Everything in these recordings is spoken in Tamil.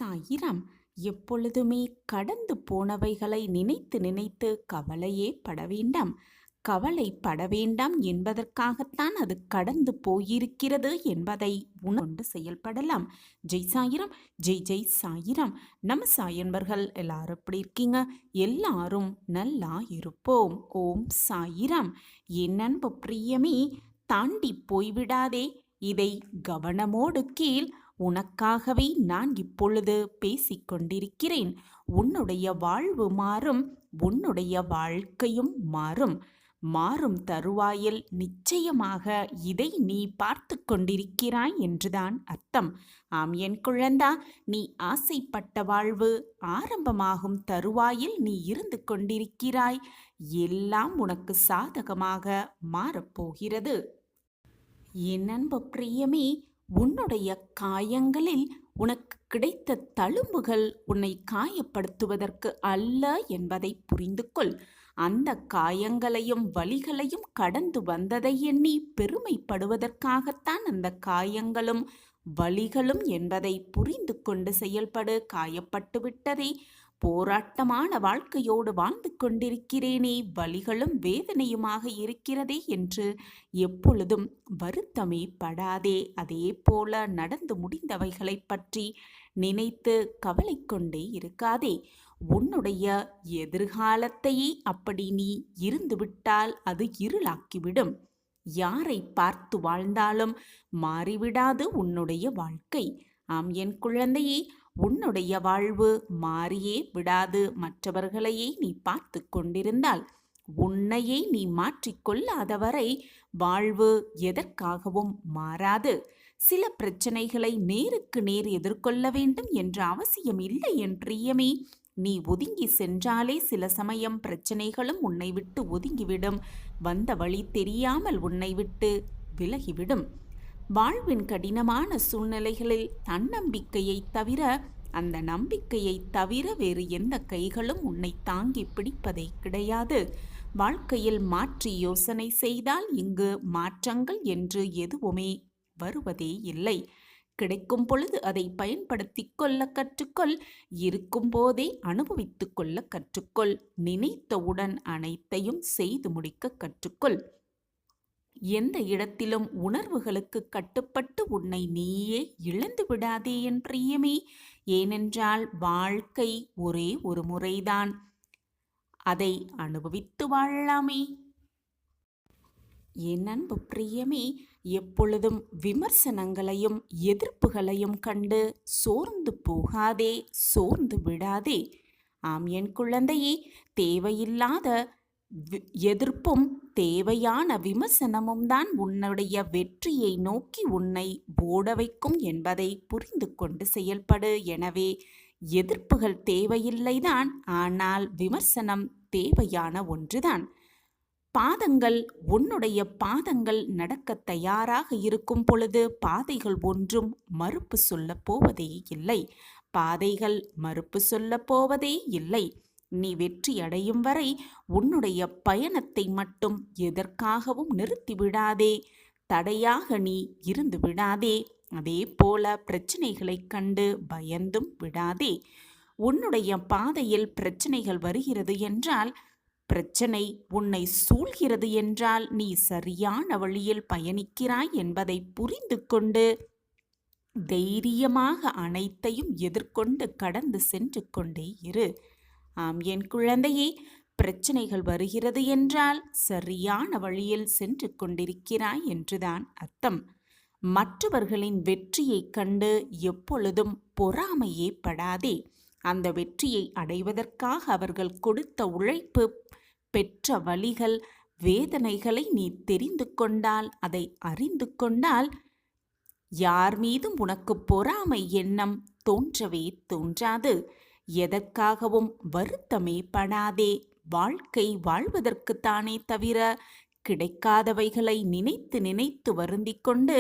சாயிராம். எப்பொழுதுமே கடந்து போனவைகளை நினைத்து நினைத்து கவலையே பட வேண்டாம். கவலை பட வேண்டாம் என்பதற்காகத்தான் அது கடந்து போயிருக்கிறது என்பதை உணர்ந்து செயல்படலாம். ஜெய் சாயிராம். ஜெய் ஜெய் சாயிராம். நம்ம சாயன்பர்கள் எல்லாரும் எப்படி இருக்கீங்க? எல்லாரும் நல்லா இருப்போம். ஓம் சாயிராம். என் அன்பு பிரியமே, தாண்டி போய்விடாதே. இதை கவனமோடு கீழ். உனக்காகவே நான் இப்பொழுது பேசிக்கொண்டிருக்கிறேன். உன்னுடைய வாழ்வு மாறும், உன்னுடைய வாழ்க்கையும் மாறும். மாறும் தருவாயில் நிச்சயமாக இதை நீ பார்த்து கொண்டிருக்கிறாய் என்றுதான் அர்த்தம். ஆம் என் குழந்தா, நீ ஆசைப்பட்ட வாழ்வு ஆரம்பமாகும் தருவாயில் நீ இருந்து கொண்டிருக்கிறாய். எல்லாம் உனக்கு சாதகமாக மாறப்போகிறது. என் அன்பு பிரியமே, உன்னுடைய காயங்களில் உனக்கு கிடைத்த தழும்புகள் உன்னை காயப்படுத்துவதற்கு அல்ல என்பதை புரிந்து கொள். அந்த காயங்களையும் வலிகளையும் கடந்து வந்ததை எண்ணி பெருமைப்படுவதற்காகத்தான் அந்த காயங்களும் வலிகளும் என்பதை புரிந்து கொண்டு செயல்படு. காயப்பட்டு விட்டதே, போராட்டமான வாழ்க்கையோடு வாழ்ந்து கொண்டிருக்கிறேனே, வலிகளும் வேதனையுமாக இருக்கிறதே என்று எப்பொழுதும் வருத்தமே படாதே. அதே போல நடந்து முடிந்தவைகளை பற்றி நினைத்து கவலை கொண்டே இருக்காதே. உன்னுடைய எதிர்காலத்தையே அப்படி நீ இருந்துவிட்டால் அது இருளாக்கிவிடும். யாரை பார்த்து வாழ்ந்தாலும் மாறிவிடாது உன்னுடைய வாழ்க்கை. ஆம் என் குழந்தையே, உன்னுடைய வாழ்வு மாறியே விடாது. மற்றவர்களையே நீ பார்த்து கொண்டிருந்தால், உன்னையே நீ மாற்றிக்கொள்ளாதவரை வாழ்வு எதற்காகவும் மாறாது. சில பிரச்சனைகளை நேருக்கு நேர் எதிர்கொள்ள வேண்டும் என்ற அவசியம் இல்லை என் பிரியமே. நீ ஒதுங்கி சென்றாலே சில சமயம் பிரச்சனைகளும் உன்னை விட்டு ஒதுங்கிவிடும். வந்த வழி தெரியாமல் உன்னை விட்டு விலகிவிடும். வாழ்வின் கடினமான சூழ்நிலைகளில் தன்னம்பிக்கையை தவிர, அந்த நம்பிக்கையை தவிர வேறு எந்த கைகளும் உன்னை தாங்கி பிடிப்பதே கிடையாது. வாழ்க்கையில் மாற்றி யோசனை செய்தால் இங்கு மாற்றங்கள் என்று எதுவுமே வருவதே இல்லை. கிடைக்கும் பொழுது அதை பயன்படுத்தி கொள்ள கற்றுக்கொள். இருக்கும் போதே அனுபவித்து கொள்ள கற்றுக்கொள். நினைத்தவுடன் அனைத்தையும் செய்து முடிக்க கற்றுக்கொள். எந்த இடத்திலும் உணர்வுகளுக்கு கட்டுப்பட்டு உன்னை நீயே இழந்து விடாதே என் பிரியமே. ஏனென்றால் வாழ்க்கை ஒரே ஒரு முறைதான். அதை அனுபவித்து வாழலாமே. என் அன்பு பிரியமே, எப்பொழுதும் விமர்சனங்களையும் எதிர்ப்புகளையும் கண்டு சோர்ந்து போகாதே, சோர்ந்து விடாதே. ஆம் என் குழந்தையே, தேவையில்லாத எதிர்ப்பும் தேவையான விமர்சனமும் தான் உன்னுடைய வெற்றியை நோக்கி உன்னை ஓட வைக்கும் என்பதை புரிந்து கொண்டு செயல்படு. எனவே எதிர்ப்புகள் தேவையில்லைதான், ஆனால் விமர்சனம் தேவையான ஒன்றுதான். பாதங்கள், உன்னுடைய பாதங்கள் நடக்க தயாராக இருக்கும் பொழுது பாதைகள் ஒன்றும் மறுப்பு சொல்ல போவதே இல்லை. பாதைகள் மறுப்பு சொல்ல போவதே இல்லை. நீ வெற்றி அடையும் வரை உன்னுடைய பயணத்தை மட்டும் எதற்காகவும் நிறுத்திவிடாதே. தடையாக நீ இருந்து விடாதே. அதே போல பிரச்சனைகளை கண்டு பயந்தும் விடாதே. உன்னுடைய பாதையில் பிரச்சனைகள் வருகிறது என்றால், பிரச்சனை உன்னை சூழ்கிறது என்றால், நீ சரியான வழியில் பயணிக்கிறாய் என்பதை புரிந்து கொண்டு தைரியமாக அனைத்தையும் எதிர்கொண்டு கடந்து சென்று கொண்டே இரு. ஆம் என் குழந்தையே, பிரச்சனைகள் வருகிறது என்றால் சரியான வழியில் சென்று கொண்டிருக்கிறாய் என்றுதான் அர்த்தம். மற்றவர்களின் வெற்றியை கண்டு எப்பொழுதும் பொறாமையே படாதே. அந்த வெற்றியை அடைவதற்காக அவர்கள் கொடுத்த உழைப்பு, பெற்ற வலிகள், வேதனைகளை நீ தெரிந்து கொண்டால், அதை அறிந்து கொண்டால், யார் மீதும் உனக்கு பொறாமை எண்ணம் தோன்றவே தோன்றாது. எதற்காகவும் வருத்தமே படாதே. வாழ்க்கை வாழ்வதற்குத்தானே தவிர கிடைக்காதவைகளை நினைத்து நினைத்து வருந்திக் கொண்டு,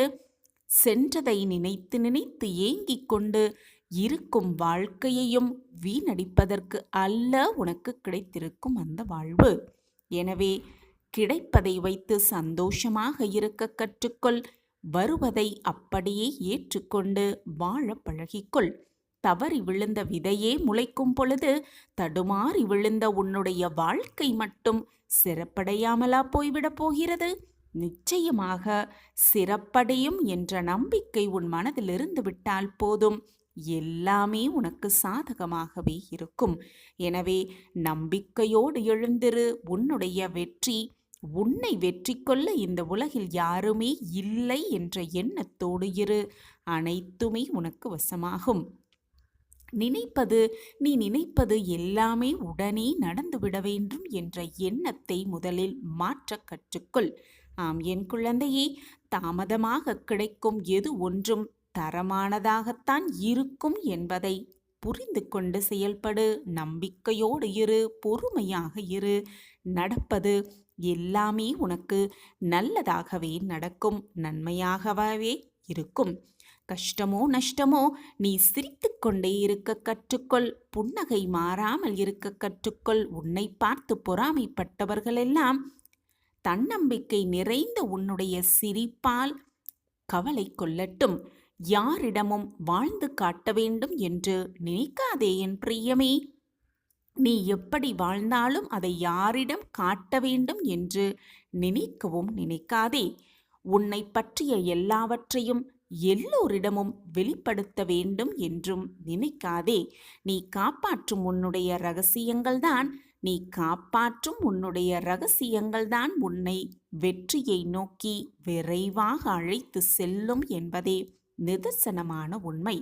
சென்றதை நினைத்து நினைத்து ஏங்கிக் கொண்டு இருக்கும் வாழ்க்கையையும் வீணடிப்பதற்கு அல்ல உனக்கு கிடைத்திருக்கும் அந்த வாழ்வு. எனவே கிடைப்பதை வைத்து சந்தோஷமாக இருக்க கற்றுக்கொள். வருவதை அப்படியே ஏற்றுக்கொண்டு வாழ பழகிக்கொள். தவறி விழுந்த விதையே முளைக்கும் பொழுது தடுமாறி விழுந்த உன்னுடைய வாழ்க்கை மட்டும் சிறப்படையாமலா போய்விடப் போகிறது? நிச்சயமாக சிறப்படையும் என்ற நம்பிக்கை உன் மனதில் இருந்து விட்டால் போதும், எல்லாமே உனக்கு சாதகமாகவே இருக்கும். எனவே நம்பிக்கையோடு எழுந்திரு. உன்னுடைய வெற்றி, உன்னை வெற்றி கொள்ள இந்த உலகில் யாருமே இல்லை என்ற எண்ணத்தோடு இரு. அனைத்துமே உனக்கு வசமாகும். நீ நினைப்பது எல்லாமே உடனே நடந்துவிட வேண்டும் என்ற எண்ணத்தை முதலில் மாற்ற கற்றுக்கொள். ஆம் என் குழந்தையே, தாமதமாக கிடைக்கும் எது ஒன்றும் தரமானதாகத்தான் இருக்கும் என்பதை புரிந்து கொண்டு செயல்படு. நம்பிக்கையோடு இரு, பொறுமையாக இரு. நடப்பது எல்லாமே உனக்கு நல்லதாகவே நடக்கும், நன்மையாகவே இருக்கும். கஷ்டமோ நஷ்டமோ நீ சிரித்து கொண்டே இருக்க கற்றுக்கொள். புன்னகை மாறாமல் இருக்க கற்றுக்கொள். உன்னை பார்த்து பொறாமைப்பட்டவர்களெல்லாம் தன்னம்பிக்கை நிறைந்த உன்னுடைய சிரிப்பால் கவலை கொள்ளட்டும். யாரிடமும் வாழ்ந்து காட்ட வேண்டும் என்று நினைக்காதே என் பிரியமே. நீ எப்படி வாழ்ந்தாலும் அதை யாரிடம் காட்ட வேண்டும் என்று நினைக்கவும் நினைக்காதே. உன்னை பற்றிய எல்லாவற்றையும் எல்லோரிடமும் வெளிப்படுத்த வேண்டும் என்றும் நினைக்காதே. நீ காப்பாற்றும் உன்னுடைய ரகசியங்கள்தான் உன்னை வெற்றியை நோக்கி விரைவாக அழைத்து செல்லும் என்பதே நிதர்சனமான உண்மை.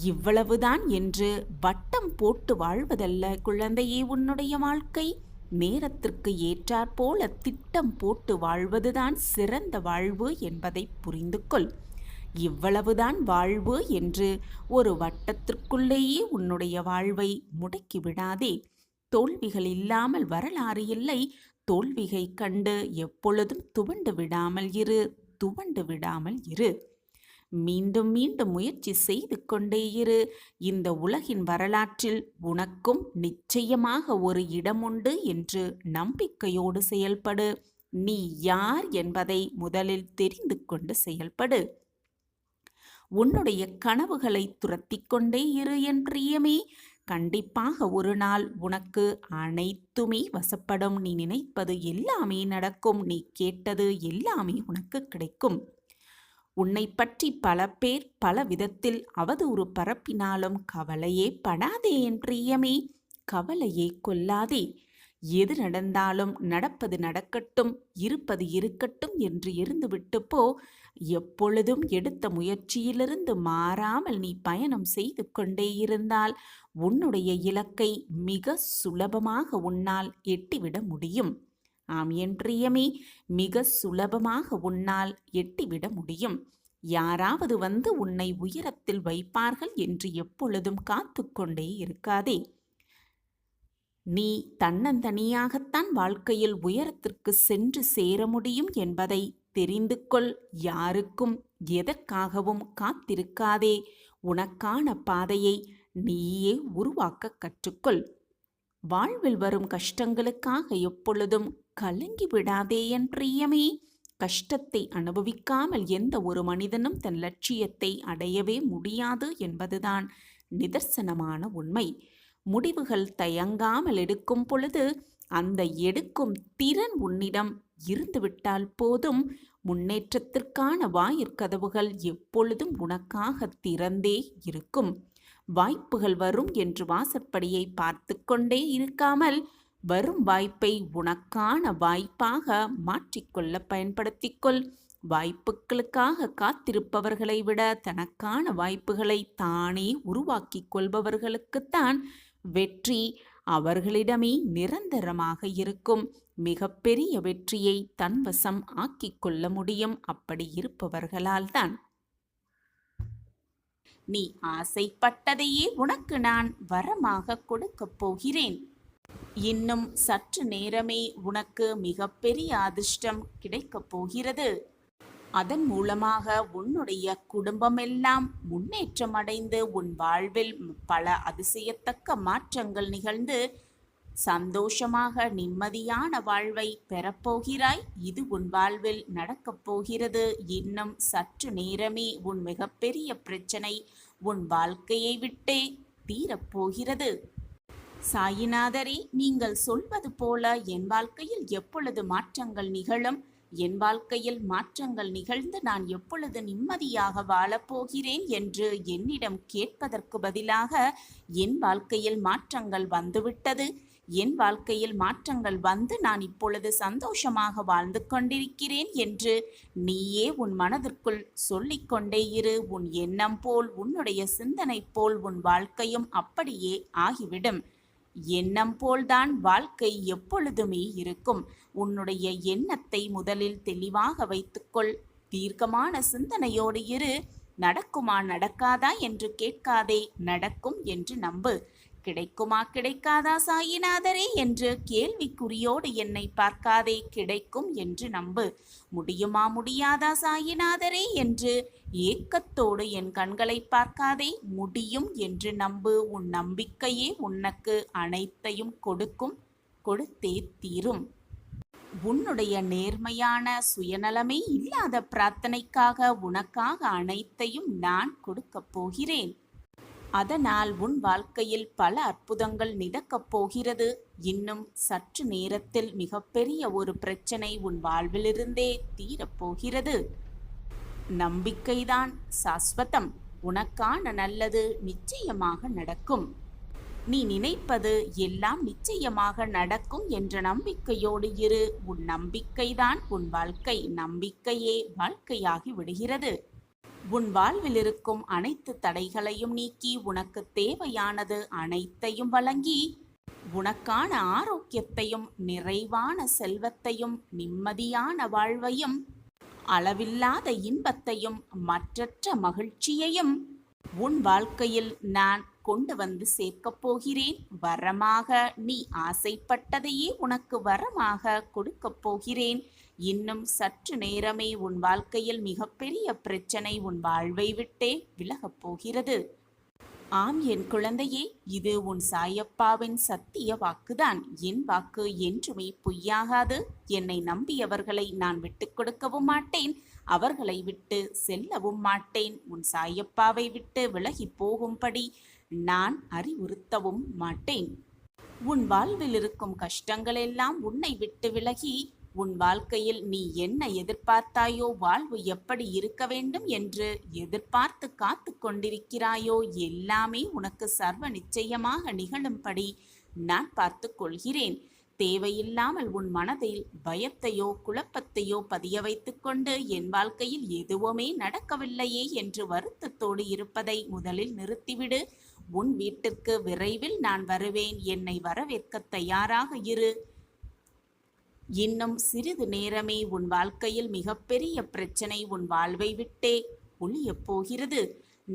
இவ்வளவுதான் என்று வட்டம் போட்டு வாழ்வதல்ல குழந்தையே உன்னுடைய வாழ்க்கை. நேரத்திற்கு ஏற்றாற்போல திட்டம் போட்டு வாழ்வதுதான் சிறந்த வாழ்வு என்பதை புரிந்து கொள். இவ்வளவுதான் வாழ்வு என்று ஒரு வட்டத்திற்குள்ளேயே உன்னுடைய வாழ்வை முடக்கிவிடாதே. தோல்விகள் இல்லாமல் வரலாறு இல்லை. தோல்வியை கண்டு எப்பொழுதும் துவண்டு விடாமல் இரு. மீண்டும் மீண்டும் முயற்சி செய்து கொண்டே இரு. இந்த உலகின் வரலாற்றில் உனக்கும் நிச்சயமாக ஒரு இடம் உண்டு என்று நம்பிக்கையோடு செயல்படு. நீ யார் என்பதை முதலில் தெரிந்து கொண்டு செயல்படு. உன்னுடைய கனவுகளை துரத்தி கொண்டே இரு என் பிரியமே. கண்டிப்பாக ஒரு நாள் உனக்கு அனைத்துமே வசப்படும். நீ நினைப்பது எல்லாமே நடக்கும். நீ கேட்டது எல்லாமே உனக்கு கிடைக்கும். உன்னை பற்றி பல பேர் பல விதத்தில் அவதூறு பரப்பினாலும் கவலையே படாதே என் பிரியமே. கவலையே கொள்ளாதே. எது நடந்தாலும் நடப்பது நடக்கட்டும், இருப்பது இருக்கட்டும் என்று இருந்துவிட்டு போ. எப்பொழுதும் எடுத்த முயற்சியிலிருந்து மாறாமல் நீ பயணம் செய்து கொண்டே இருந்தால் உன்னுடைய இலக்கை மிக சுலபமாக உன்னால் எட்டிவிட முடியும். ஆம் என் பிரியமே, மிக சுலபமாக உன்னால் எட்டிவிட முடியும். யாராவது வந்து உன்னை உயரத்தில் வைப்பார்கள் என்று எப்பொழுதும் காத்து கொண்டே இருக்காதே. நீ தன்னந்தனியாகத்தான் வாழ்க்கையில் உயரத்திற்கு சென்று சேர முடியும் என்பதை தெரிந்து கொள். யாருக்கும் எதற்காகவும் காத்திருக்காதே. உனக்கான பாதையை நீயே உருவாக்க கற்றுக்கொள். வாழ்வில் வரும் கஷ்டங்களுக்காக எப்பொழுதும் கலங்கி விடாதே என் பிரியமே. கஷ்டத்தை அனுபவிக்காமல் எந்த ஒரு மனிதனும் தன் லட்சியத்தை அடையவே முடியாது என்பதுதான் நிதர்சனமான உண்மை. முடிவுகள் தயங்காமல் எடுக்கும் பொழுது அந்த எடுக்கும் திறன் உன்னிடம் இருந்துவிட்டால் போதும். முன்னேற்றத்திற்கான வாயிற்கதவுகள் எப்பொழுதும் உனக்காக திறந்தே இருக்கும். வாய்ப்புகள் வரும் என்று வாசற்படியை பார்த்து கொண்டே இருக்காமல் வரும் வாய்ப்பை உனக்கான வாய்ப்பாக மாற்றிக்கொள்ள பயன்படுத்திக்கொள். வாய்ப்புகளுக்காக காத்திருப்பவர்களை விட தனக்கான வாய்ப்புகளை தானே உருவாக்கி கொள்பவர்களுக்குத்தான் வெற்றி அவர்களிடமே நிரந்தரமாக இருக்கும். மிகப்பெரிய வெற்றியை தன்வசம் ஆக்கிக் கொள்ள முடியும் அப்படி இருப்பவர்களால் தான். நீ ஆசைப்பட்டதையே உனக்கு நான் வரமாக கொடுக்கப் போகிறேன். இன்னும் சற்று நேரமே உனக்கு மிகப்பெரிய அதிர்ஷ்டம் கிடைக்கப் போகிறது. அதன் மூலமாக உன்னுடைய குடும்பமெல்லாம் முன்னேற்றம் அடைந்து உன் வாழ்வில் பல அதிசயத்தக்க மாற்றங்கள் நிகழ்ந்து சந்தோஷமாக நிம்மதியான வாழ்வை பெறப்போகிறாய். இது உன் வாழ்வில் நடக்கப் போகிறது. இன்னும் சற்று நேரமே உன் மிகப்பெரிய பிரச்சனை உன் வாழ்க்கையை விட்டே தீரப்போகிறது. சாயிநாதரே, நீங்கள் சொல்வது போல என் வாழ்க்கையில் எப்பொழுது மாற்றங்கள் நிகழும்? என் வாழ்க்கையில் மாற்றங்கள் நிகழ்ந்து நான் எப்பொழுது நிம்மதியாக வாழப்போகிறேன் என்று என்னிடம் கேட்பதற்கு பதிலாக என் வாழ்க்கையில் மாற்றங்கள் வந்துவிட்டது, என் வாழ்க்கையில் மாற்றங்கள் வந்து நான் இப்பொழுது சந்தோஷமாக வாழ்ந்து கொண்டிருக்கிறேன் என்று நீயே உன் மனதிற்குள் சொல்லிக்கொண்டே இரு. உன் எண்ணம் போல், உன்னுடைய சிந்தனை போல் உன் வாழ்க்கையும் அப்படியே ஆகிவிடும். எண்ணம் போல்தான் வாழ்க்கை எப்பொழுதுமே இருக்கும். உன்னுடைய எண்ணத்தை முதலில் தெளிவாக வைத்துக்கொள். தீர்க்கமான சிந்தனையோடு இரு. நடக்குமா நடக்காதா என்று கேட்காதே, நடக்கும் என்று நம்பு. கிடைக்குமா கிடைக்காதா சாயிநாதரே என்று கேள்விக்குறியோடு என்னை பார்க்காதே, கிடைக்கும் என்று நம்பு. முடியுமா முடியாதா சாயிநாதரே என்று ஏக்கத்தோடு என் கண்களை பார்க்காதே, முடியும் என்று நம்பு. உன் நம்பிக்கையே உனக்கு அனைத்தையும் கொடுத்தே தீரும். உன்னுடைய நேர்மையான சுயநலமே இல்லாத பிரார்த்தனைக்காக உனக்காக அனைத்தையும் நான் கொடுக்கப் போகிறேன். அதனால் உன் வாழ்க்கையில் பல அற்புதங்கள் நிகழப் போகிறது. இன்னும் சற்று நேரத்தில் மிகப்பெரிய ஒரு பிரச்சனை உன் வாழ்விலிருந்தே தீரப்போகிறது. நம்பிக்கைதான் சாஸ்வதம். உனக்கான நல்லது நிச்சயமாக நடக்கும். நீ நினைப்பது எல்லாம் நிச்சயமாக நடக்கும் என்ற நம்பிக்கையோடு இரு. உன் நம்பிக்கைதான் உன் வாழ்க்கை. நம்பிக்கையே வாழ்க்கையாகி விடுகிறது. உன் வாழ்வில் இருக்கும் அனைத்து தடைகளையும் நீக்கி உனக்கு தேவையானது அனைத்தையும் வழங்கி உனக்கான ஆரோக்கியத்தையும் நிறைவான செல்வத்தையும் நிம்மதியான வாழ்வையும் அளவில்லாத இன்பத்தையும் மற்றற்ற மகிழ்ச்சியையும் உன் வாழ்க்கையில் நான் கொண்டு வந்து சேர்க்கப் போகிறேன். வரமாக நீ ஆசைப்பட்டதையே உனக்கு வரமாக கொடுக்கப் போகிறேன். இன்னும் சற்று நேரமே உன் வாழ்க்கையில் மிகப்பெரிய பிரச்சனை உன் வாழ்வை விட்டே விலகப் போகிறது. ஆம் என் குழந்தையே, இது உன் சாயப்பாவின் சத்திய வாக்குதான். என் வாக்கு என்றுமே பொய்யாகாது. என்னை நம்பியவர்களை நான் விட்டுக் கொடுக்கவும் மாட்டேன், அவர்களை விட்டு செல்லவும் மாட்டேன். உன் சாயப்பாவை விட்டு விலகி போகும்படி நான் அறிவுறுத்தவும் மாட்டேன். உன் வாழ்வில் இருக்கும் கஷ்டங்கள் எல்லாம் உன்னை விட்டு விலகி உன் வாழ்க்கையில் நீ என்ன எதிர்பார்த்தாயோ, வாழ்வு எப்படி இருக்க வேண்டும் என்று எதிர்பார்த்து காத்து கொண்டிருக்கிறாயோ, எல்லாமே உனக்கு சர்வ நிச்சயமாக நிகழும்படி நான் பார்த்து கொள்கிறேன். தேவையில்லாமல் உன் மனதில் பயத்தையோ குழப்பத்தையோ பதிய வைத்துக்கொண்டு என் வாழ்க்கையில் எதுவுமே நடக்கவில்லையே என்று வருத்தத்தோடு இருப்பதை முதலில் நிறுத்திவிடு. உன் வீட்டிற்கு விரைவில் நான் வருவேன். என்னை வரவேற்க தயாராக இரு. இன்னும் சிறிது நேரமே உன் வாழ்க்கையில் மிகப்பெரிய பிரச்சனை உன் வாழ்வை விட்டே ஒழியப் போகிறது.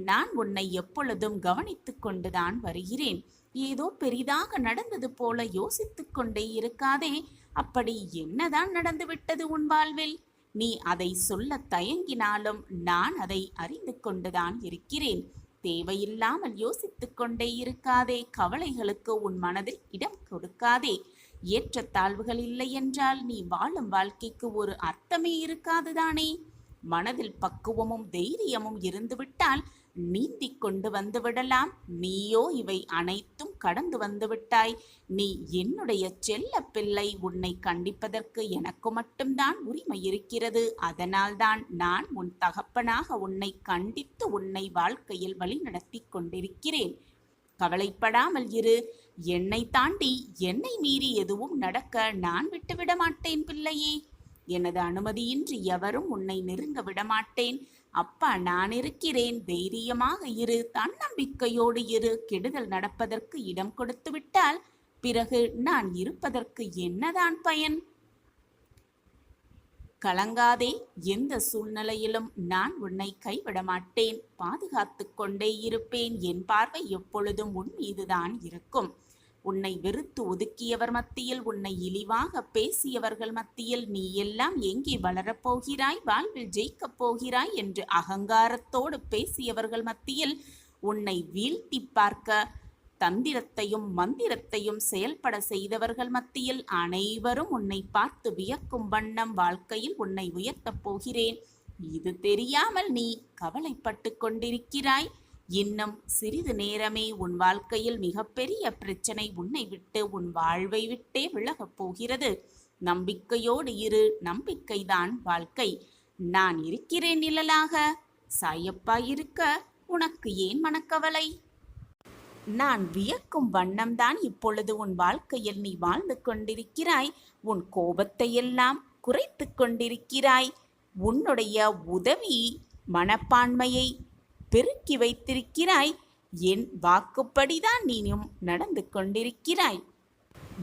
நான் உன்னை எப்பொழுதும் கவனித்து கொண்டுதான் வருகிறேன். ஏதோ பெரிதாக நடந்தது போல யோசித்துக் கொண்டே இருக்காதே. அப்படி என்னதான் நடந்துவிட்டது உன் வாழ்வில்? நீ அதை சொல்ல தயங்கினாலும் நான் அதை அறிந்து கொண்டுதான் இருக்கிறேன். தேவையில்லாமல் யோசித்துக் கொண்டே இருக்காதே. கவலைகளுக்கு உன் மனதில் இடம் கொடுக்காதே. ஏற்றத்தாழ்வுகள் இல்லை என்றால் நீ வாழும் வாழ்க்கைக்கு ஒரு அர்த்தமே இருக்காதுதானே. மனதில் பக்குவமும் தைரியமும் இருந்துவிட்டால் நீந்தி கொண்டு வந்து விடலாம். நீயோ இவை அனைத்தும் கடந்து வந்து விட்டாய். நீ என்னுடைய செல்ல பிள்ளை. உன்னை கண்டிப்பதற்கு எனக்கு மட்டும்தான் உரிமை இருக்கிறது. அதனால்தான் நான் உன் தகப்பனாக உன்னை கண்டித்து உன்னை வாழ்க்கையில் வழிநடத்தி கொண்டிருக்கிறேன். கவலைப்படாமல் இரு. என்னை தாண்டி என்னை மீறி எதுவும் நடக்க நான் விட்டுவிட மாட்டேன் பிள்ளையே. எனது அனுமதியின்றி எவரும் உன்னை நெருங்க விடமாட்டேன். அப்பா நான் இருக்கிறேன். தைரியமாக இரு. தன்னம்பிக்கையோடு இரு. கெடுதல் நடப்பதற்கு இடம் கொடுத்து விட்டால் பிறகு நான் இருப்பதற்கு என்னதான் பயன்? கலங்காதே. எந்த சூழ்நிலையிலும் நான் உன்னை கைவிட மாட்டேன். பாதுகாத்து கொண்டே இருப்பேன். என் பார்வை எப்பொழுதும் உன் மீதுதான் இருக்கும். உன்னை வெறுத்து ஒதுக்கியவர் மத்தியில், உன்னை இழிவாக பேசியவர்கள் மத்தியில் நீ எல்லாம் எங்கே வளரப்போகிறாய், வாழ்வில் ஜெயிக்கப் போகிறாய் என்று அகங்காரத்தோடு பேசியவர்கள் மத்தியில் உன்னை வீழ்த்தி பார்க்க தந்திரத்தையும் மந்திரத்தையும் செயல்பட செய்தவர்கள் மத்தியில் அனைவரும் உன்னை பார்த்து வியக்கும் வண்ணம் வாழ்க்கையில் உன்னை உயர்த்தப் போகிறேன். இது தெரியாமல் நீ கவலைப்பட்டு கொண்டிருக்கிறாய். இன்னும் சிறிது நேரமே உன் வாழ்க்கையில் மிகப்பெரிய பிரச்சனை உன்னை விட்டு உன் வாழ்வை விட்டே விலகப் போகிறது. நம்பிக்கையோடு இரு, நம்பிக்கைதான் வாழ்க்கை. நான் இருக்கிறேன் நிழலாக. சாயப்பா இருக்க உனக்கு ஏன் மனக்கவலை? நான் வியக்கும் வண்ணம்தான் இப்பொழுது உன் வாழ்க்கையில் நீ வாழ்ந்து கொண்டிருக்கிறாய். உன் கோபத்தையெல்லாம் குறைத்து கொண்டிருக்கிறாய். உன்னுடைய உதவி மனப்பான்மையை பெருக்கி வைத்திருக்கிறாய். என் வாக்குப்படிதான் நீயும் நடந்து கொண்டிருக்கிறாய்.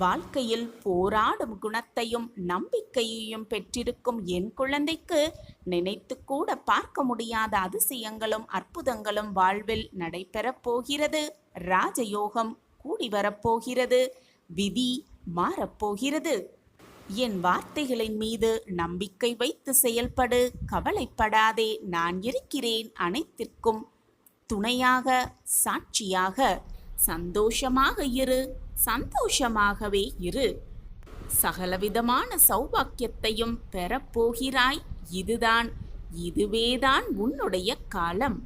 வாழ்க்கையில் போராடும் குணத்தையும் நம்பிக்கையையும் பெற்றிருக்கும் என் குழந்தைக்கு நினைத்து கூட பார்க்க முடியாத அதிசயங்களும் அற்புதங்களும் வாழ்வில் நடைபெறப் போகிறது. ராஜயோகம் கூடி வரப்போகிறது. விதி மாறப்போகிறது. என் வார்த்தைகளின் மீது நம்பிக்கை வைத்து செயல்படு. கவலைப்படாதே, நான் இருக்கிறேன் அனைத்திற்கும் துணையாக, சாட்சியாக. சந்தோஷமாக இரு, சந்தோஷமாகவே இரு. சகலவிதமான சௌபாக்கியத்தையும் பெறப்போகிறாய். இதுவேதான் உன்னுடைய காலம்.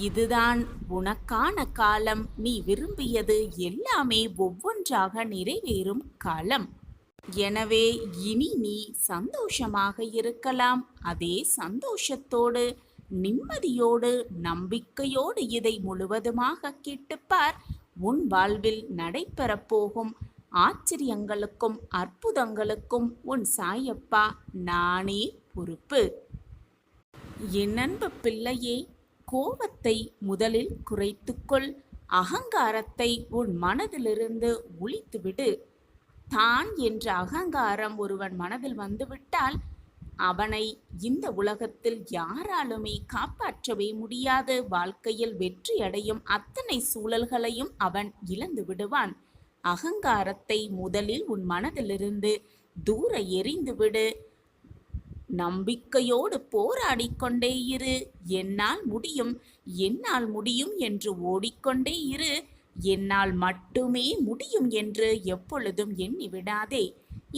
இதுதான் உனக்கான காலம். நீ விரும்பியது எல்லாமே ஒவ்வொன்றாக நிறைவேறும் காலம். எனவே இனி நீ சந்தோஷமாக இருக்கலாம். அதே சந்தோஷத்தோடு, நிம்மதியோடு, நம்பிக்கையோடு இதை முழுவதுமாக கேட்டுப்பார். உன் வாழ்வில் நடைபெறப் போகும் ஆச்சரியங்களுக்கும் அற்புதங்களுக்கும் உன் சாயப்பா நானே பொறுப்பு. என் அன்பு பிள்ளையே, கோபத்தை முதலில் குறைத்துக்கொள். அகங்காரத்தை உன் மனதிலிருந்து ஒழித்துவிடு. தான் என்ற அகங்காரம் ஒருவன் மனதில் வந்துவிட்டால் அவனை இந்த உலகத்தில் யாராலுமே காப்பாற்றவே முடியாது. வாழ்க்கையில் வெற்றி அடையும் அத்தனை சூழல்களையும் அவன் இழந்து விடுவான். அகங்காரத்தை முதலில் உன் மனதிலிருந்து தூர எறிந்துவிடு. நம்பிக்கையோடு போராடிக்கொண்டே இரு. என்னால் முடியும், என்னால் முடியும் என்று ஓடிக்கொண்டே இரு. என்னால் மட்டுமே முடியும் என்று எப்பொழுதும் எண்ணி விடாதே.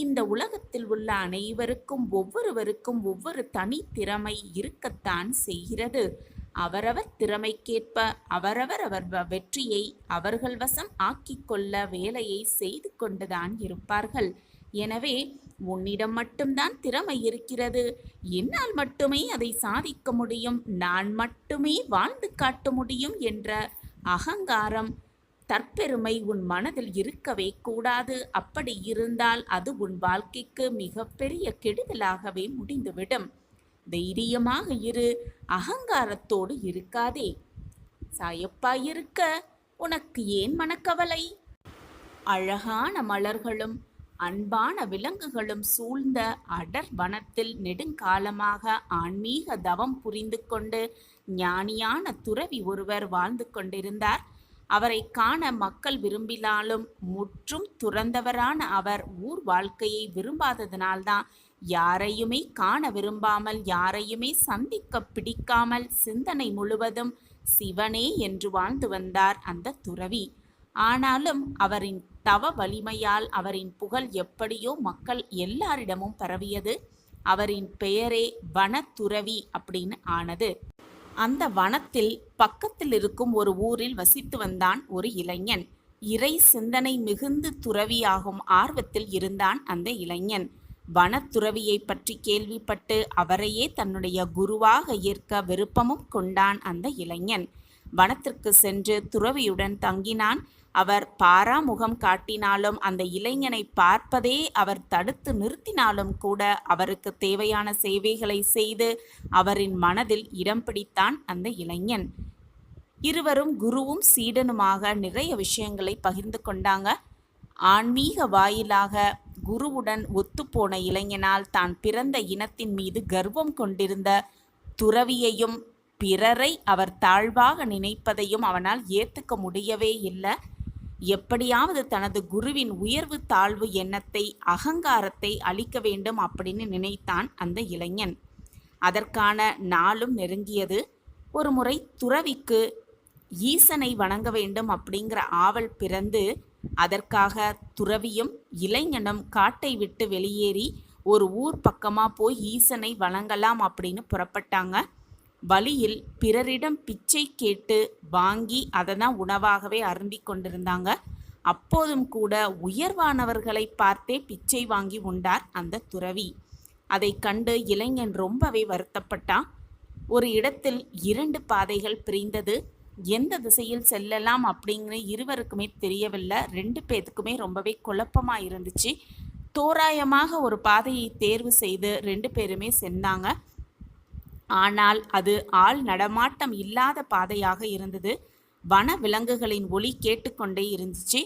இந்த உலகத்தில் உள்ள அனைவருக்கும் ஒவ்வொருவருக்கும் ஒவ்வொரு தனி திறமை இருக்கத்தான் செய்கிறது. அவரவர் திறமைக்கேற்ப அவரவர் வெற்றியை அவர்கள் வசம் ஆக்கிக்கொள்ள வேலையை செய்து கொண்டுதான் இருப்பார்கள். எனவே உன்னிடம் மட்டும்தான் திறமை இருக்கிறது. என்னால் மட்டுமே அதை சாதிக்க முடியும், நான் மட்டுமே வாழ்ந்து காட்ட முடியும் என்ற அகங்காரம், தற்பெருமை உன் மனதில் இருக்கவே கூடாது. அப்படி இருந்தால் அது உன் வாழ்க்கைக்கு மிகப்பெரிய கெடுதலாகவே முடிந்துவிடும். தைரியமாக இரு, அகங்காரத்தோடு இருக்காதே. சாயப்பா இருக்க உனக்கு ஏன் மனக்கவலை? அழகான மலர்களும் அன்பான விலங்குகளும் சூழ்ந்த அடர் வனத்தில் நெடுங்காலமாக ஆன்மீக தவம் புரிந்து கொண்டு ஞானியான துறவி ஒருவர் வாழ்ந்து கொண்டிருந்தார். அவரை காண மக்கள் விரும்பினாலும் முற்றும் துறந்தவரான அவர் ஊர் வாழ்க்கையை விரும்பாததினால்தான் யாரையுமே காண விரும்பாமல், யாரையுமே சந்திக்க பிடிக்காமல் சிந்தனை முழுவதும் சிவனே என்று வாழ்ந்து வந்தார் அந்த துறவி. ஆனாலும் அவரின் தவ வலிமையால் அவரின் புகழ் எப்படியோ மக்கள் எல்லாரிடமும் பரவியது. அவரின் பெயரே வனத்துறவி அப்படின்னு ஆனது. அந்த வனத்தில் பக்கத்தில் இருக்கும் ஒரு ஊரில் வசித்து வந்தான் ஒரு இளைஞன். இறை சிந்தனை மிகுந்து துறவியாகும் ஆர்வத்தில் இருந்தான் அந்த இளைஞன். வனத்துறவியை பற்றி கேள்விப்பட்டு அவரையே தன்னுடைய குருவாக ஏற்க விருப்பமும் கொண்டான் அந்த இளைஞன். வனத்திற்கு சென்று துறவியுடன் தங்கினான். அவர் பாராமுகம் காட்டினாலும், அந்த இளைஞனை பார்ப்பதே அவர் தடுத்து நிறுத்தினாலும் கூட அவருக்கு தேவையான சேவைகளை செய்து அவரின் மனதில் இடம் பிடித்தான் அந்த இளைஞன். இருவரும் குருவும் சீடனுமாக நிறைய விஷயங்களை பகிர்ந்து கொண்டாங்க. ஆன்மீக வாயிலாக குருவுடன் ஒத்துப்போன இளைஞனால் தான் பிறந்த இனத்தின் மீது கர்வம் கொண்டிருந்த துறவியையும் பிறரை அவர் தாழ்வாக நினைப்பதையும் அவனால் ஏற்றுக்க முடியவே இல்லை. எப்படியாவது தனது குருவின் உயர்வு தாழ்வு எண்ணத்தை, அகங்காரத்தை அழிக்க வேண்டும் அப்படின்னு நினைத்தான் அந்த இளைஞன். அதற்கான நாளும் நெருங்கியது. ஒரு முறை துறவிக்கு ஈசனை வணங்க வேண்டும் அப்படிங்கிற ஆவல் பிறந்து, அதற்காக துறவியும் இளைஞனும் காட்டை விட்டு வெளியேறி ஒரு ஊர் பக்கமாக போய் ஈசனை வணங்கலாம் அப்படின்னு புறப்பட்டாங்க. வழியில் பிறரிடம் பிச்சை கேட்டு வாங்கி அதை தான் உணவாகவே அருந்தி கொண்டிருந்தாங்க. அப்போதும் கூட உயர்வானவர்களை பார்த்தே பிச்சை வாங்கி உண்டார் அந்த துறவி. அதை கண்டு இளைஞன் ரொம்பவே வருத்தப்பட்டான். ஒரு இடத்தில் 2 பாதைகள் பிரிந்தது. எந்த திசையில் செல்லலாம் அப்படிங்கிற இருவருக்குமே தெரியவில்லை. 2 பேத்துக்குமே ரொம்பவே குழப்பமாக இருந்துச்சு. தோராயமாக ஒரு பாதையை தேர்வு செய்து 2 பேருமே சென்றாங்க. ஆனால் அது ஆள் நடமாட்டம் இல்லாத பாதையாக இருந்தது. வன விலங்குகளின் ஒலி கேட்டுக்கொண்டே இருந்துச்சு.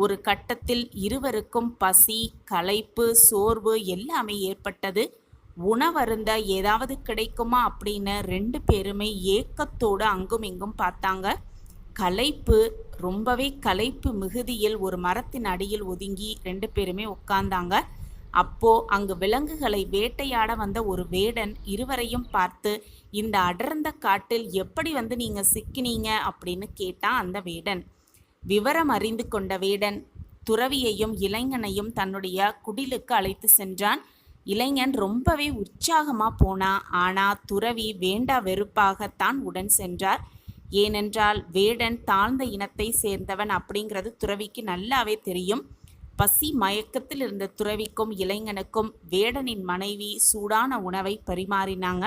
ஒரு கட்டத்தில் இருவருக்கும் பசி, களைப்பு, சோர்வு எல்லாமே ஏற்பட்டது. உணவருந்த ஏதாவது கிடைக்குமா அப்படின்னு 2 பேருமே ஏக்கத்தோடு அங்கும் இங்கும் பார்த்தாங்க. ரொம்பவே களைப்பு மிகுதியில் ஒரு மரத்தின் அடியில் ஒதுங்கி 2 பேருமே உட்கார்ந்தாங்க. அப்போ அங்கு விலங்குகளை வேட்டையாட வந்த ஒரு வேடன் இருவரையும் பார்த்து, இந்த அடர்ந்த காட்டில் எப்படி நீங்க சிக்கினீங்க அப்படின்னு கேட்டான் அந்த வேடன். விவரம் அறிந்து கொண்ட வேடன் துறவியையும் இளைஞனையும் தன்னுடைய குடிலுக்கு அழைத்து சென்றான். இளைஞன் ரொம்பவே உற்சாகமா போனான். ஆனா துறவி வேண்டா வெறுப்பாகத்தான் உடன் சென்றார். ஏனென்றால் வேடன் தாழ்ந்த இனத்தை சேர்ந்தவன் அப்படிங்கிறது துறவிக்கு நல்லாவே தெரியும். பசி மயக்கத்தில் இருந்த துறவிக்கும் இளைஞனுக்கும் வேடனின் மனைவி சூடான உணவை பரிமாறினாங்க.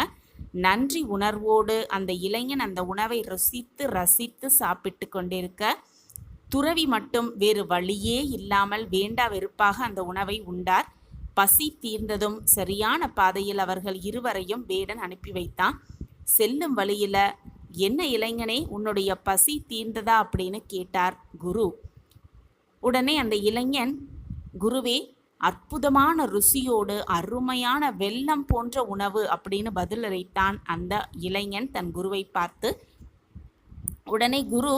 நன்றி உணர்வோடு அந்த இளைஞன் அந்த உணவை ருசித்து ரசித்து சாப்பிட்டு கொண்டிருக்க, துறவி மட்டும் வேறு வழியே இல்லாமல் வேண்டா வெறுப்பாக அந்த உணவை உண்டார். பசி தீர்ந்ததும் சரியான பாதையில் அவர்கள் இருவரையும் வேடன் அனுப்பி வைத்தான். செல்லும் வழியில, என்ன இளைஞனே, உன்னுடைய பசி தீர்ந்ததா அப்படின்னு கேட்டார் குரு. உடனே அந்த இளைஞன், குருவே, அற்புதமான ருசியோடு அருமையான வெல்லம் போன்ற உணவு அப்படின்னு பதிலளித்தான் அந்த இளைஞன் தன் குருவை பார்த்து. உடனே குரு,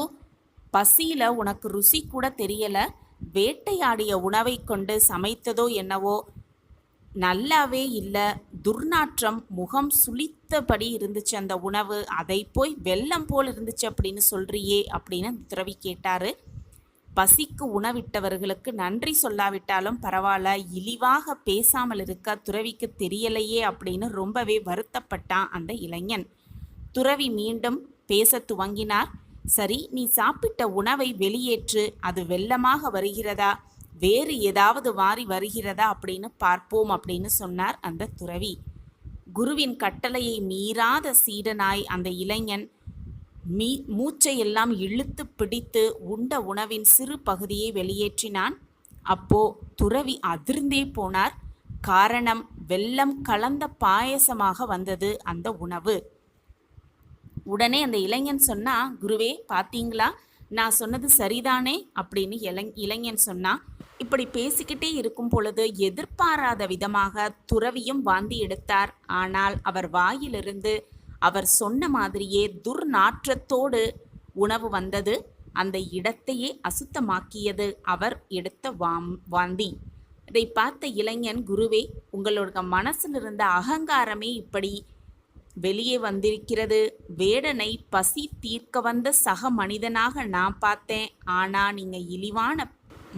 பசியில உனக்கு ருசி கூட தெரியல, வேட்டையாடிய உணவை கொண்டு சமைத்ததோ என்னவோ நல்லாவே இல்லை, துர்நாற்றம், முகம் சுளித்தபடி இருந்துச்சு அந்த உணவு, அதை போய் வெல்லம் போல் இருந்துச்சு அப்படின்னு சொல்றியே அப்படின்னு துறவி கேட்டாரு. பசிக்கு உணவிட்டவர்களுக்கு நன்றி சொல்லாவிட்டாலும் பரவாயில்ல, இழிவாக பேசாமல் இருக்க துறவிக்கு தெரியலையே அப்படின்னு ரொம்பவே வருத்தப்பட்டான் அந்த இளைஞன். துறவி மீண்டும் பேச துவங்கினார். சரி, நீ சாப்பிட்ட உணவை வெளியேற்று. அது வெல்லமாக வருகிறதா, வேறு ஏதாவது வாரி வருகிறதா அப்படின்னு பார்ப்போம் அப்படின்னு சொன்னார் அந்த துறவி. குருவின் கட்டளையை மீறாத சீடனாய் அந்த இளைஞன் மூச்சையெல்லாம் இழுத்து பிடித்து உண்ட உணவின் சிறு பகுதியை வெளியேற்றினான். அப்போ துறவி அதிர்ந்தே போனார். காரணம், வெல்லம் கலந்த பாயசமாக வந்தது அந்த உணவு. உடனே அந்த இளைஞன் சொன்னா, குருவே பார்த்தீங்களா, நான் சொன்னது சரிதானே அப்படின்னு இளைஞன் சொன்னா. இப்படி பேசிக்கிட்டே இருக்கும் பொழுது எதிர்பாராத விதமாக துறவியும் வாந்தி எடுத்தார். ஆனால் அவர் வாயிலிருந்து அவர் சொன்ன மாதிரியே துர்நாற்றத்தோடு உணவு வந்தது. அந்த இடத்தையே அசுத்தமாக்கியது அவர் எடுத்த வாந்தி. இதை பார்த்த இளைஞன், குருவே, உங்களோட மனசில் இருந்த அகங்காரமே இப்படி வெளியே வந்திருக்கிறது. வேடனை பசி தீர்க்க வந்த சக மனிதனாக நான் பார்த்தேன், ஆனால் நீங்கள் இழிவான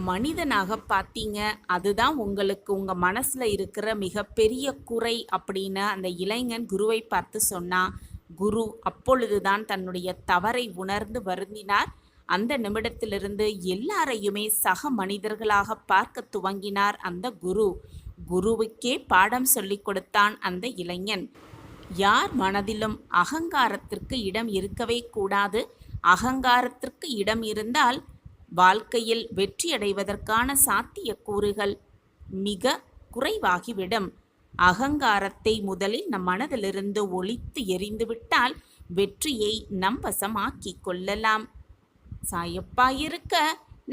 மனிதனாக பார்த்தீங்க. அதுதான் உங்களுக்கு உங்கள் மனசில் இருக்கிற மிகப்பெரிய குறை அப்படின்னு அந்த இளைஞன் குருவை பார்த்து சொன்னான். குரு அப்பொழுதுதான் தன்னுடைய தவறை உணர்ந்து வருந்தினார். அந்த நிமிடத்திலிருந்து எல்லாரையுமே சக மனிதர்களாக பார்க்க துவங்கினார் அந்த குரு. குருவுக்கே பாடம் சொல்லிக் கொடுத்தான் அந்த இளைஞன். யார் மனதிலும் அகங்காரத்திற்கு இடம் இருக்கவே கூடாது. அகங்காரத்திற்கு இடம் இருந்தால் வாழ்க்கையில் வெற்றியடைவதற்கான சாத்தியக்கூறுகள் மிக குறைவாகிவிடும். அகங்காரத்தை முதலில் நம் மனதிலிருந்து ஒழித்து எறிந்துவிட்டால் வெற்றியை நம் வசமாக்கி கொள்ளலாம். சாயப்பா இருக்க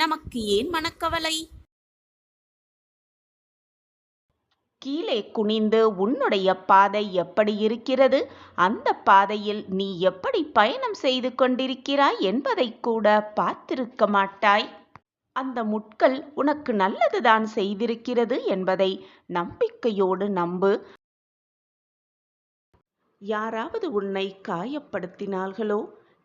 நமக்கு ஏன் மனக்கவலை? கீழே குனிந்து உன்னுடைய பாதை எப்படி இருக்கிறது, அந்த பாதையில் நீ எப்படி பயணம் செய்து கொண்டிருக்கிறாய் என்பதை கூட பார்த்திருக்க மாட்டாய். அந்த முட்கள் உனக்கு நல்லதுதான் செய்திருக்கிறது என்பதை நம்பிக்கையோடு நம்பு. யாராவது உன்னை காயப்படுத்தினார்களோ,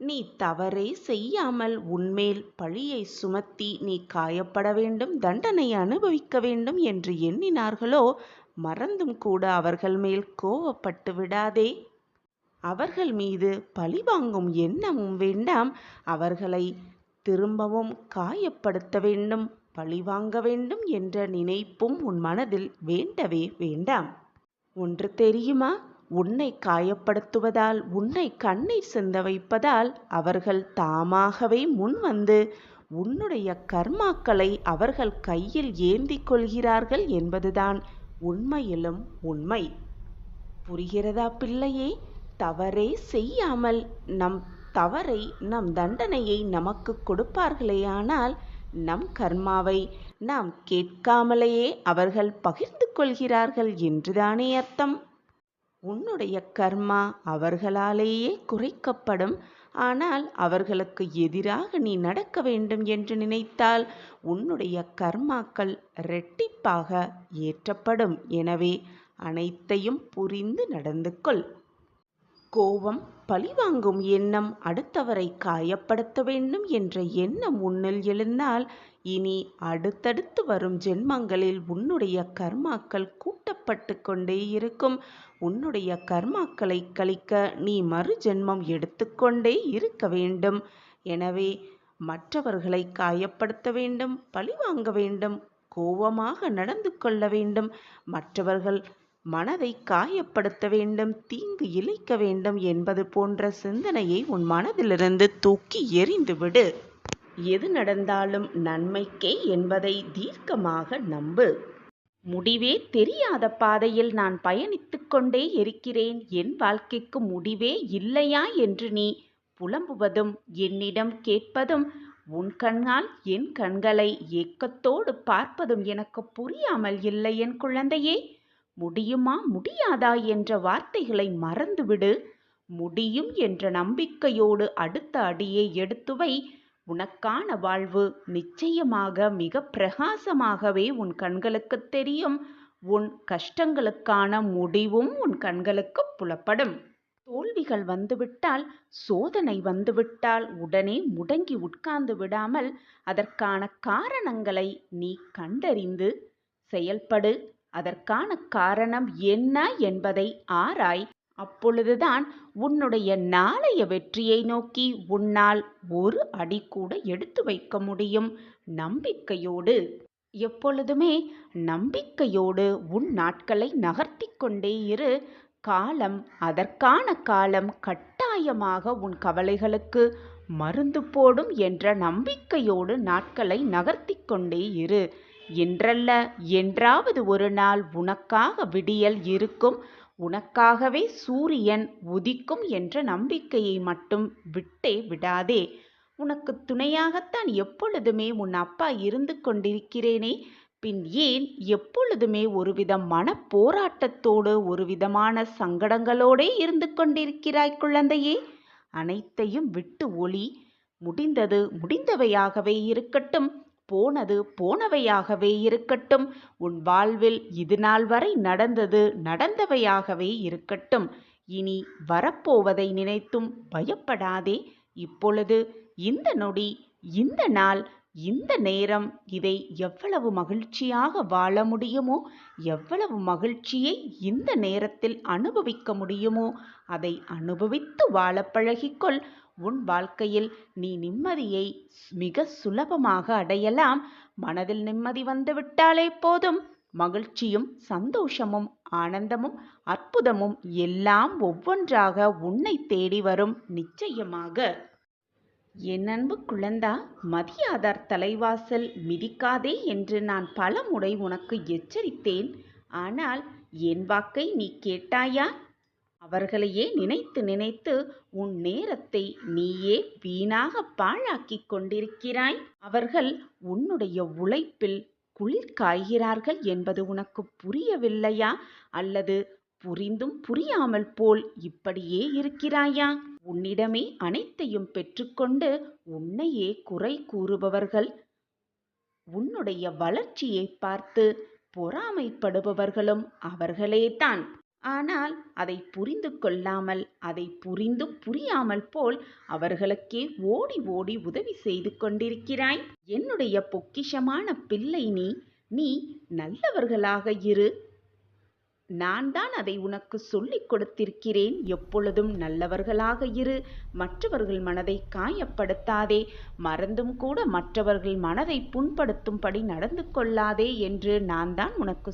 நீ தவறே செய்யாமல் உன்மேல் பழியை சுமத்தி நீ காயப்பட வேண்டும், தண்டனை அனுபவிக்க வேண்டும் என்று எண்ணினார்களோ, மறந்தும் கூட அவர்கள் மேல் கோவப்பட்டு விடாதே. அவர்கள் மீது பழிவாங்கும் எண்ணமும் வேண்டாம். அவர்களை திரும்பவும் காயப்படுத்த வேண்டும், பழிவாங்க வேண்டும் என்ற நினைப்பும் உன் மனதில் வேண்டவே வேண்டாம். ஒன்று தெரியுமா? உன்னை காயப்படுத்துவதால், உன்னை கண்ணீர் சிந்த வைப்பதால் அவர்கள் தாமாகவே முன் வந்து உன்னுடைய கர்மாக்களை அவர்கள் கையில் ஏந்திக் கொள்கிறார்கள் என்பதுதான் உண்மையிலும் உண்மை. புரிகிறதா பிள்ளையே? தவறே செய்யாமல் நம் தண்டனையை நமக்கு கொடுப்பார்களேயானால் நம் கர்மாவை நாம் கேட்காமலேயே அவர்கள் பகிர்ந்து கொள்கிறார்கள் என்றுதானே அர்த்தம். உன்னுடைய கர்மா அவர்களாலேயே குறைக்கப்படும். ஆனால் அவர்களுக்கு எதிராக நீ நடக்க வேண்டும் என்று நினைத்தால் உன்னுடைய கர்மாக்கள் இரட்டிப்பாக ஏற்றப்படும். எனவே அனைத்தையும் புரிந்து நடந்து கொள். கோபம், பழிவாங்கும் எண்ணம், அடுத்தவரை காயப்படுத்த வேண்டும் என்ற எண்ணம் உன்னில் எழுந்தால் இனி அடுத்தடுத்து வரும் ஜென்மங்களில் உன்னுடைய கர்மாக்கள் கூட்டப்பட்டு கொண்டே இருக்கும். உன்னுடைய கர்மாக்களை கழிக்க நீ மறு ஜென்மம் எடுத்துக்கொண்டே இருக்க வேண்டும். எனவே மற்றவர்களை காயப்படுத்த வேண்டும், பழிவாங்க வேண்டும், கோபமாக நடந்து கொள்ள வேண்டும், மற்றவர்கள் மனதை காயப்படுத்த வேண்டும், தீங்கு இழைக்க வேண்டும் என்பது போன்ற சிந்தனையை உன் மனதிலிருந்து தூக்கி எறிந்துவிடு. எது நடந்தாலும் நன்மைக்கே என்பதை தீர்க்கமாக நம்பு. முடிவே தெரியாத பாதையில் நான் பயணித்து கொண்டே இருக்கிறேன், என் வாழ்க்கைக்கு முடிவே இல்லையா என்று நீ புலம்புவதும் என்னிடம் கேட்பதும், உன் கண்ணால் என் கண்களை ஏக்கத்தோடு பார்ப்பதும் எனக்கு புரியாமல் இல்லை என் குழந்தையே. முடியுமா முடியாதா என்ற வார்த்தைகளை மறந்துவிடு. முடியும் என்ற நம்பிக்கையோடு அடுத்த அடியை எடுத்து வை. உனக்கான வாழ்வு நிச்சயமாக மிக பிரகாசமாகவே உன் கண்களுக்கு தெரியும். உன் கஷ்டங்களுக்கான முடிவும் உன் கண்களுக்கு புலப்படும். தோல்விகள் வந்துவிட்டால், சோதனை வந்துவிட்டால் உடனே முடங்கி உட்கார்ந்து விடாமல் அதற்கான காரணங்களை நீ கண்டறிந்து செயல்படு. அதற்கான காரணம் என்ன என்பதை ஆராய். அப்பொழுதுதான் உன்னுடைய நாளைய வெற்றியை நோக்கி உன்னால் ஒரு அடி கூட எடுத்து வைக்க முடியும். நம்பிக்கையோடு, எப்பொழுதுமே நம்பிக்கையோடு உன் நாட்களை நகர்த்தி கொண்டே இரு. காலம், அதற்கான காலம் கட்டாயமாக உன் கவலைகளுக்கு மருந்து போடும் என்ற நம்பிக்கையோடு நாட்களை நகர்த்தி கொண்டே இரு. என்றல்ல என்றாவது ஒரு நாள் உனக்காக விடியல் இருக்கும், உனக்காகவே சூரியன் உதிக்கும் என்ற நம்பிக்கையை மட்டும் விட்டே விடாதே. உனக்கு துணையாகத்தான் எப்பொழுதுமே உன் அப்பா இருந்து கொண்டிருக்கிறேனே, பின் ஏன் எப்பொழுதுமே ஒருவித மனப்போராட்டத்தோடு ஒரு விதமான சங்கடங்களோடே இருந்து கொண்டிருக்கிறாய் குழந்தையே? அனைத்தையும் விட்டு ஒளி. முடிந்தது முடிந்தவையாகவே இருக்கட்டும், போனது போனவையாகவே இருக்கட்டும். உன் வாழ்வில் இது நாள் வரை நடந்தது நடந்தவையாகவே இருக்கட்டும். இனி வரப்போவதை நினைத்தும் பயப்படாதே. இப்பொழுது, இந்த நொடி, இந்த நாள், இந்த நேரம், இதை எவ்வளவு மகிழ்ச்சியாக வாழ முடியுமோ, எவ்வளவு மகிழ்ச்சியை இந்த நேரத்தில் அனுபவிக்க முடியுமோ அதை அனுபவித்து வாழ பழகிக்கொள். உன் வாழ்க்கையில் நீ நிம்மதியை மிக சுலபமாக அடையலாம். மனதில் நிம்மதி வந்துவிட்டாலே போதும், மகிழ்ச்சியும் சந்தோஷமும் ஆனந்தமும் அற்புதமும் எல்லாம் ஒவ்வொன்றாக உன்னை தேடி வரும் நிச்சயமாக. என் அன்பு குழந்தா, மதியாதார் தலைவாசல் மிதிக்காதே என்று நான் பல முறை உனக்கு எச்சரித்தேன். ஆனால் என் வாக்கை நீ கேட்டாயா? அவர்களையே நினைத்து நினைத்து உன் நேரத்தை நீயே வீணாக பாழாக்கிக் கொண்டிருக்கிறாய். அவர்கள் உன்னுடைய உழைப்பில் குளிர் காய்கிறார்கள் என்பது உனக்கு புரியவில்லையா? அல்லது புரிந்தும் புரியாமல் போல் இப்படியே இருக்கிறாயா? உன்னிடமே அனைத்தையும் பெற்றுக்கொண்டு உன்னையே குறை கூறுபவர்கள், உன்னுடைய வளர்ச்சியை பார்த்து பொறாமைப்படுபவர்களும் அவர்களேதான். ஆனால் அதை புரிந்து கொள்ளாமல், அதை புரிந்தும் புரியாமல் போல் அவர்களுக்கே ஓடி ஓடி உதவி செய்து கொண்டிருக்கிறாய். என்னுடைய பொக்கிஷமான பிள்ளை நீ நல்லவர்களாக இரு. நான் தான் அதை உனக்கு சொல்லிக் கொடுத்திருக்கிறேன். எப்பொழுதும் நல்லவர்களாக இரு. மற்றவர்கள் மனதை காயப்படுத்தாதே. மறந்தும் கூட மற்றவர்கள் மனதை புண்படுத்தும்படி நடந்து கொள்ளாதே என்று நான் தான் உனக்கு